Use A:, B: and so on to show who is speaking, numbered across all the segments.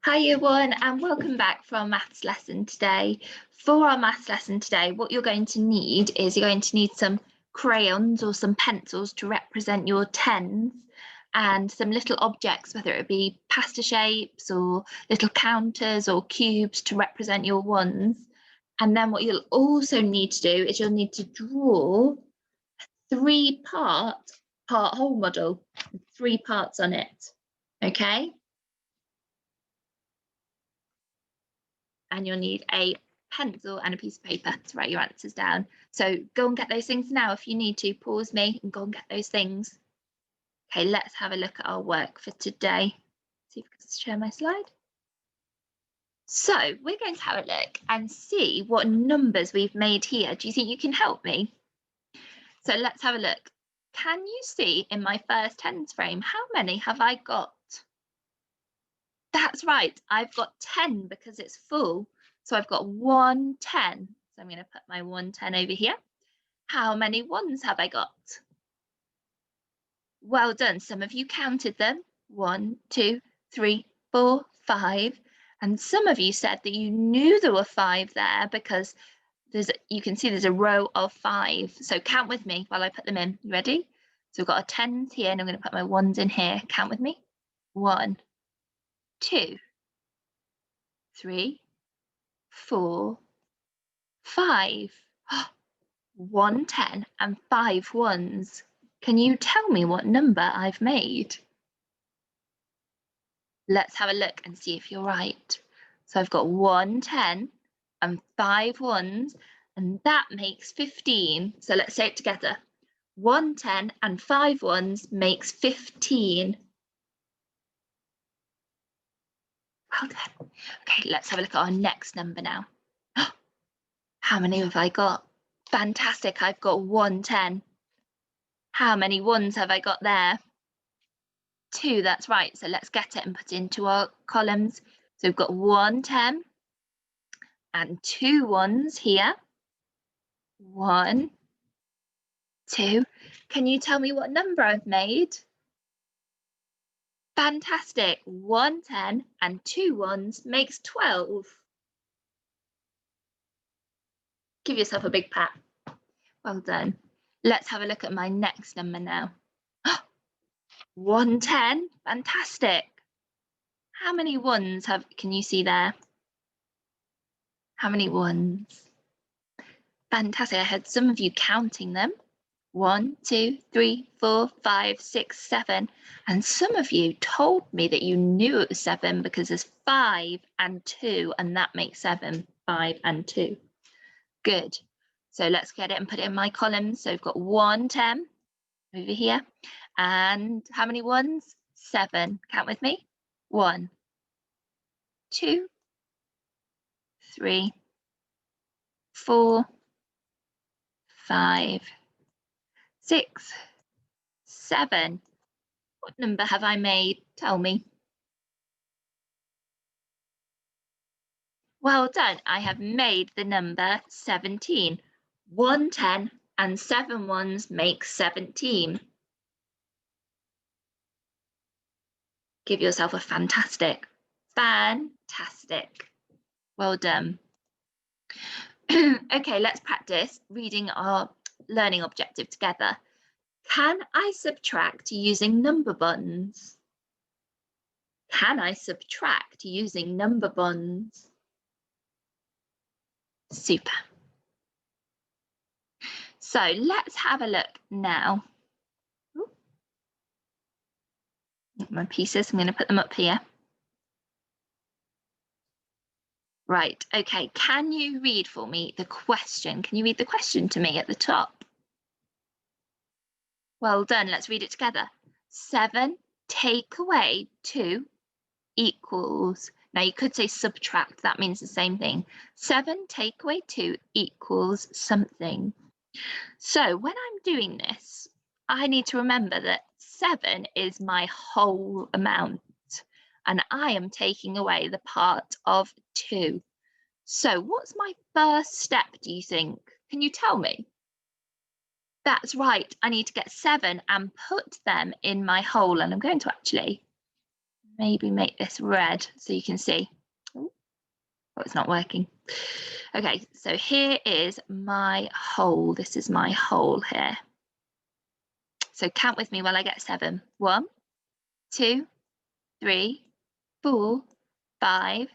A: Hi everyone, and welcome back for our maths lesson today. For our maths lesson today, what you're going to need is you're going to need some crayons or some pencils to represent your tens and some little objects, whether it be pasta shapes or little counters or cubes to represent your ones. And then what you'll also need to do is you'll need to draw a three-part whole model with 3 parts on it, okay? And you'll need a pencil and a piece of paper to write your answers down. So go and get those things now if you need to. Pause me and go and get those things. Okay, let's have a look at our work for today. See if I can share my slide. So we're going to have a look and see what numbers we've made here. Do you think you can help me? So let's have a look. Can you see in my first tens frame, how many have I got? That's right, I've got 10 because it's full. So I've got 1 10. So I'm going to put my 1 10 over here. How many ones have I got? Well done. Some of you counted them. 1, 2, 3, 4, 5. And some of you said that you knew there were 5 there because you can see there's a row of 5. So count with me while I put them in. You ready? So we've got our 10s here and I'm going to put my 1s in here. Count with me. 1, 2, 3, 4, 5. 1 10 and 5 ones. Can you tell me what number I've made? Let's have a look and see if you're right. So I've got 1 10 and 5 ones, and that makes 15. So let's say it together. 1 10 and 5 ones makes 15. Well done. Okay, let's have a look at our next number now. How many have I got? Fantastic, I've got 1 10. How many ones have I got there? 2, that's right. So let's get it and put it into our columns. So we've got 1 10 and 2 ones here. 1, 2. Can you tell me what number I've made? Fantastic. 1 10 and 2 ones makes 12. Give yourself a big pat. Well done. Let's have a look at my next number now. 1 10. Fantastic. How many ones can you see there? How many ones? Fantastic. I heard some of you counting them. 1, 2, 3, 4, 5, 6, 7. And some of you told me that you knew it was 7 because there's 5 and 2, and that makes 7. 5 and 2. Good. So let's get it and put it in my columns. So we've got 1 10 over here. And how many ones? 7. Count with me. 1, 2, 3, 4, 5, 6, 7. What number have I made? Tell me. Well done. I have made the number 17. 1 10 and 7 ones make 17. Give yourself a fantastic. Well done. Okay, let's practice reading our learning objective together. Can I subtract using number bonds? Can I subtract using number bonds? Super. So let's have a look now. Ooh. My pieces, I'm going to put them up here. Right, okay, can you read for me the question? Can you read the question to me at the top? Well done, let's read it together. 7 take away 2 equals, now you could say subtract, that means the same thing. 7 take away 2 equals something. So when I'm doing this, I need to remember that 7 is my whole amount, and I am taking away the part of 2. So what's my first step, do you think? Can you tell me? That's right, I need to get 7 and put them in my hole, and I'm going to actually maybe make this red so you can see. Oh, it's not working. Okay, so here is my hole. This is my hole here. So count with me while I get 7. 1, 2, 3, 4, 5,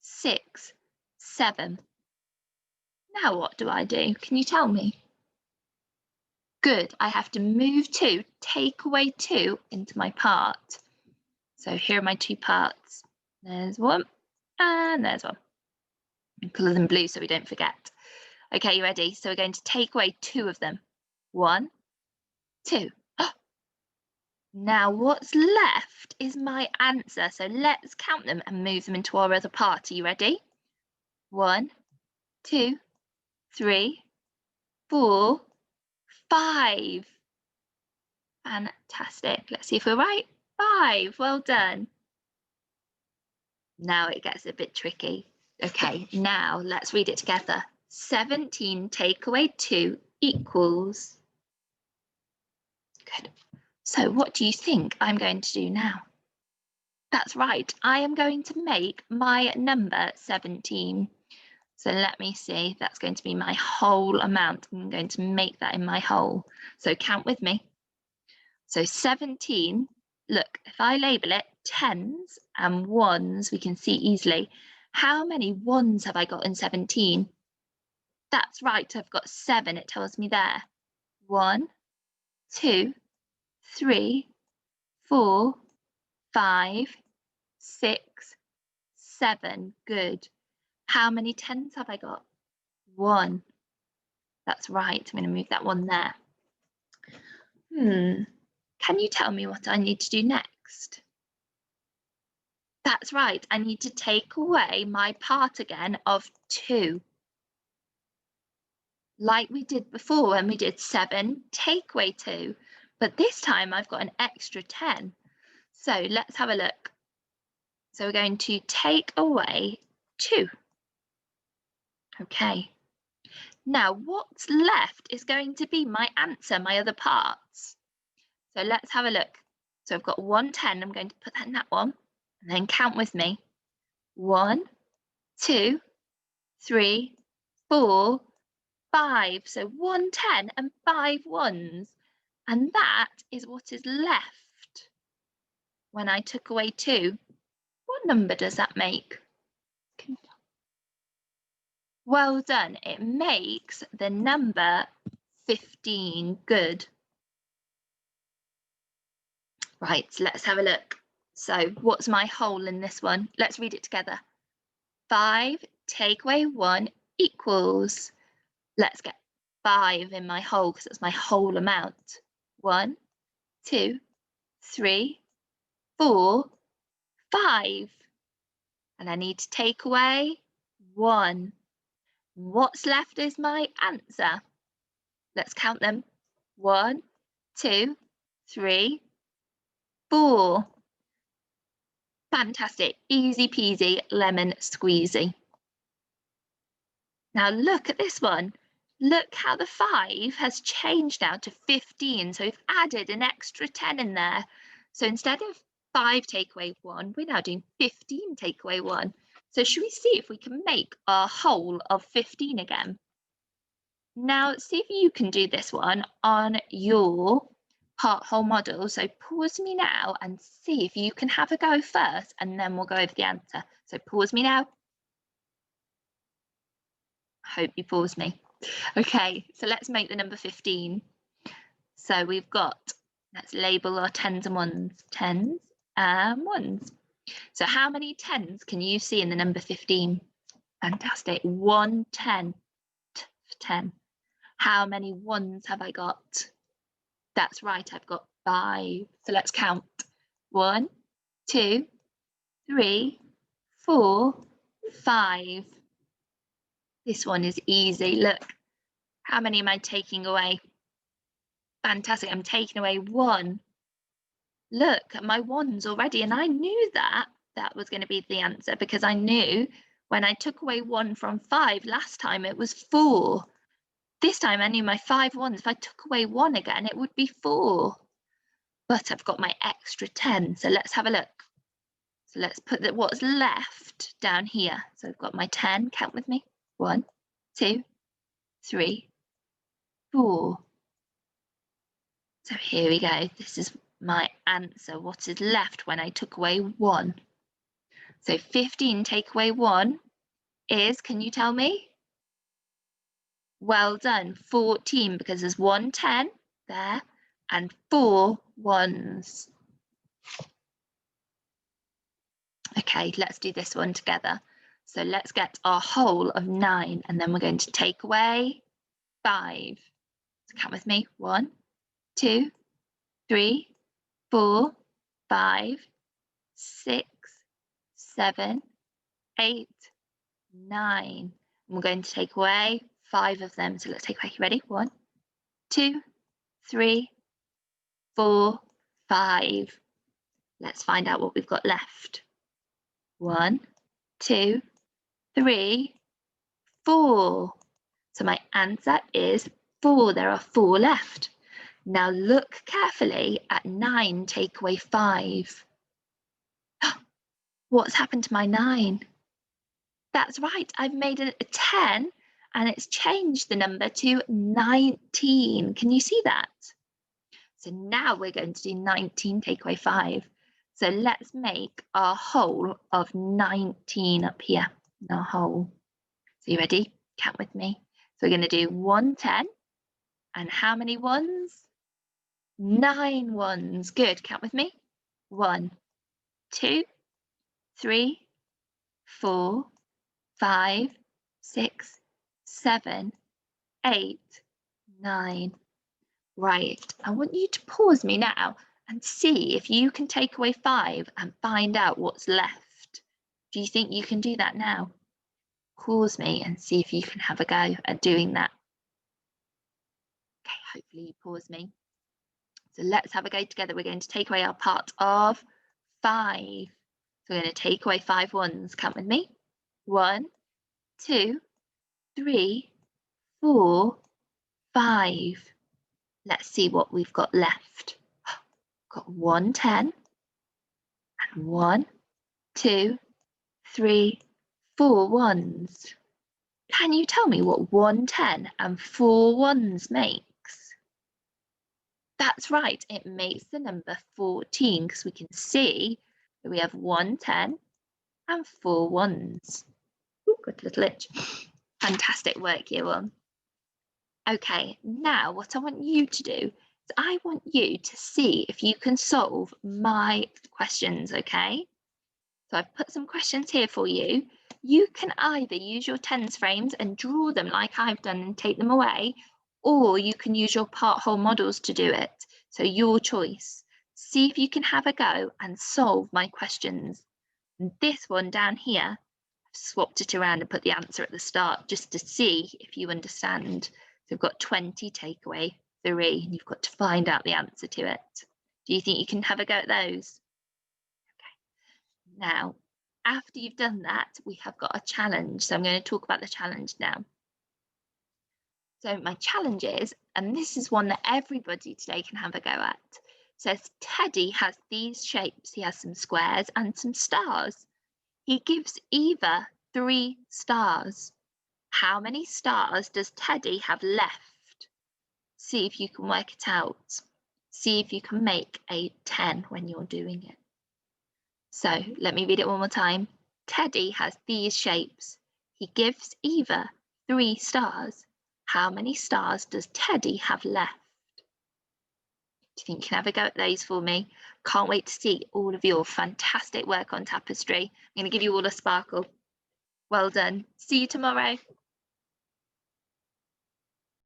A: 6, 7. Now what do I do? Can you tell me? Good, I have to move 2, take away 2 into my part. So here are my 2 parts. There's 1 and there's 1. And colour them blue so we don't forget. Okay, you ready? So we're going to take away 2 of them. 1, 2. Oh. Now what's left is my answer. So let's count them and move them into our other part. Are you ready? 1, 2, 3, 4, 5. Fantastic. Let's see if we're right. 5. Well done. Now it gets a bit tricky. Okay, now let's read it together. 17 take away 2 equals. Good. So what do you think I'm going to do now? That's right. I am going to make my number 17. So let me see. That's going to be my whole amount. I'm going to make that in my whole. So count with me. So 17, look, if I label it 10s and 1s, we can see easily. How many 1s have I got in 17? That's right, I've got 7, it tells me there. 1, 2, 3, 4, 5, 6, 7. Good. How many 10s have I got? 1. That's right, I'm going to move that 1 there. Can you tell me what I need to do next? That's right, I need to take away my part again of 2. Like we did before when we did 7, take away 2. But this time I've got an extra 10. So let's have a look. So we're going to take away 2. Okay. Now what's left is going to be my answer, my other parts. So let's have a look. So I've got 1 10, I'm going to put that in that one, and then count with me. 1, 2, 3, 4, 5. So 1 10 and 5 1s. And that is what is left when I took away 2. What number does that make? Well done. It makes the number 15. Good. Right, let's have a look. So what's my whole in this one? Let's read it together. 5 take away 1 equals. Let's get 5 in my whole because it's my whole amount. 1, 2, 3, 4, 5. And I need to take away 1. What's left is my answer. Let's count them. 1, 2, 3, 4. Fantastic. Easy peasy lemon squeezy. Now look at this one. Look how the 5 has changed now to 15. So we've added an extra 10 in there. So instead of 5 take away 1, we're now doing 15 take away 1. So should we see if we can make our whole of 15 again? Now see if you can do this one on your part whole model. So pause me now and see if you can have a go first, and then we'll go over the answer. So pause me now. I hope you pause me. Okay, so let's make the number 15. So we've got, let's label our 10s and 1s. 10s and 1s. So how many 10s can you see in the number 15? Fantastic. 1 10. 10. How many 1s have I got? That's right, I've got 5. So let's count. 1, 2, 3, 4, 5. This one is easy. Look, how many am I taking away? Fantastic, I'm taking away 1. Look at my 1s already, and I knew that was going to be the answer because I knew when I took away 1 from 5 last time it was 4. This time I knew my 5 1s. If I took away 1 again, it would be 4. But I've got my extra 10, so let's have a look. So let's put what's left down here. So I've got my 10, count with me. 1, 2, 3, 4. So here we go. This is my answer. What is left when I took away 1? So 15 take away 1 is, can you tell me? Well done, 14, because there's 1 10 there and 4 1s. Okay, let's do this one together. So let's get our whole of 9, and then we're going to take away 5. So count with me. 1, 2, 3, 4, 5, 6, 7, 8, 9. And we're going to take away 5 of them. So let's take away. You ready? 1, 2, 3, 4, 5. Let's find out what we've got left. 1, 2, 3, 4. So my answer is 4. There are 4 left. Now look carefully at 9 take away 5. What's happened to my 9? That's right, I've made it a 10 and it's changed the number to 19. Can you see that? So now we're going to do 19 take away 5. So let's make our whole of 19 up here, our whole. So you ready? Count with me. So we're going to do 1 10. And how many ones? 9 ones. Good. Count with me. 1, 2, 3, 4, 5, 6, 7, 8, 9. Right. I want you to pause me now and see if you can take away 5 and find out what's left. Do you think you can do that now? Pause me and see if you can have a go at doing that. Okay, hopefully you pause me. So let's have a go together. We're going to take away our part of 5. So we're going to take away 5 ones. Count with me. 1, 2, 3, 4, 5. Let's see what we've got left. Got 1 10 and 1, 2, 3, 4 ones. Can you tell me what 1 10 and 4 ones makes? That's right, it makes the number 14 because we can see that we have 1 10 and 4 ones. Ooh, good little itch. Fantastic work, year 1. Okay, now what I want you to do is I want you to see if you can solve my questions, okay? So I've put some questions here for you. You can either use your tens frames and draw them like I've done and take them away, or you can use your part whole models to do it. So your choice. See if you can have a go and solve my questions. And this one down here, I've swapped it around and put the answer at the start just to see if you understand. So we've got 20 take away 3, and you've got to find out the answer to it. Do you think you can have a go at those? Okay. Now, after you've done that, we have got a challenge. So I'm going to talk about the challenge now. So my challenge is, and this is one that everybody today can have a go at, says Teddy has these shapes. He has some squares and some stars. He gives Eva 3 stars. How many stars does Teddy have left? See if you can work it out. See if you can make a 10 when you're doing it. So let me read it one more time. Teddy has these shapes. He gives Eva 3 stars. How many stars does Teddy have left? Do you think you can have a go at those for me? Can't wait to see all of your fantastic work on tapestry. I'm going to give you all a sparkle. Well done. See you tomorrow.